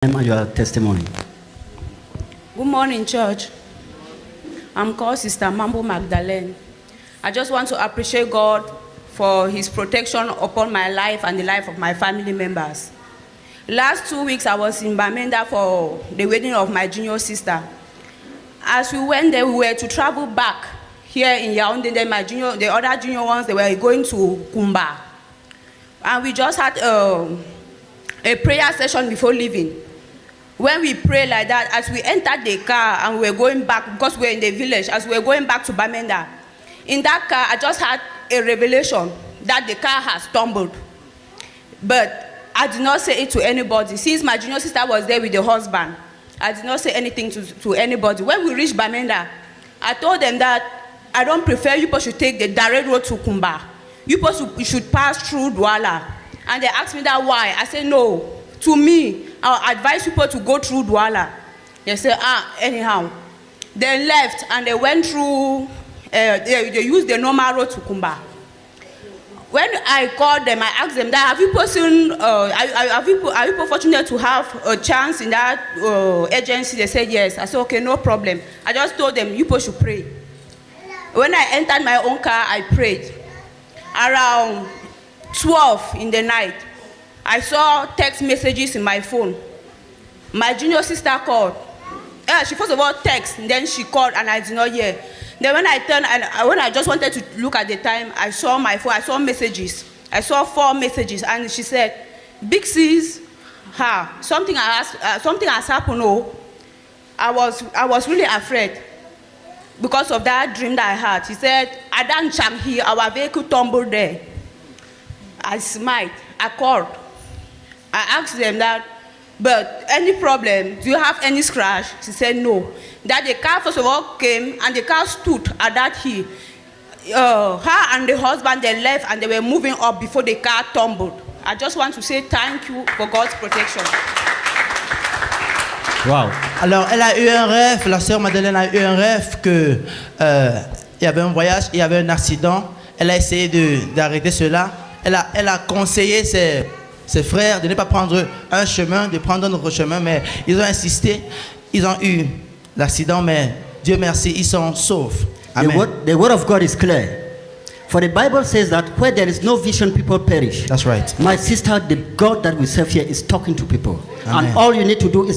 And your testimony. Good morning, church. I'm called Sister Mambo Magdalene. I just want to appreciate God for His protection upon my life and the life of my family members. Last 2 weeks, I was in Bamenda for the wedding of my junior sister. As we went there, we were to travel back here in Yaoundé. Then the other junior ones, they were going to Kumba. And we just had a prayer session before leaving. When we pray like that, as we entered the car and we were going back, because we were in the village, as we were going back to Bamenda, in that car, I just had a revelation that the car has stumbled. But I did not say it to anybody. Since my junior sister was there with the husband, I did not say anything to anybody. When we reached Bamenda, I told them that I don't prefer you people should take the direct road to Kumba. You people should pass through Douala. And they asked me that why. I said, no. To me, I advise people to go through Douala. They said, anyhow. They left and they went through, they used the normal road to Kumba. When I called them, I asked them that, are you fortunate to have a chance in that agency? They said yes. I said, okay, no problem. I just told them, you people should pray. When I entered my own car, I prayed. Around 12 in the night, I saw text messages in my phone. My junior sister called. She first of all text, and then she called, and I did not hear. Then when I turned, and when I just wanted to look at the time, I saw my phone. I saw messages. I saw 4 messages, and she said, "Big sis, something has happened." Oh, I was really afraid because of that dream that I had. She said, "Adan Cham here, our vehicle tumbled there." I smiled. I called. I asked them that, but any problem? Do you have any scratch? She said no. That the car first of all came and the car stood at that hill. Her and the husband, they left and they were moving up before the car tumbled. I just want to say thank you for God's protection. Wow. Alors, elle a eu un rêve, la sœur Madeleine a eu un rêve que il y avait un voyage, il y avait un accident. Elle a essayé d'arrêter cela. Elle a conseillé ses frères de ne pas prendre un chemin, de prendre un autre chemin, mais ils ont insisté. Ils ont eu l'accident, mais Dieu merci, ils sont saufs. Amen. The word of God is clear. For the Bible says that where there is no vision, people perish. That's right. My sister, the God that we serve here is talking to people. Amen. And all you need to do is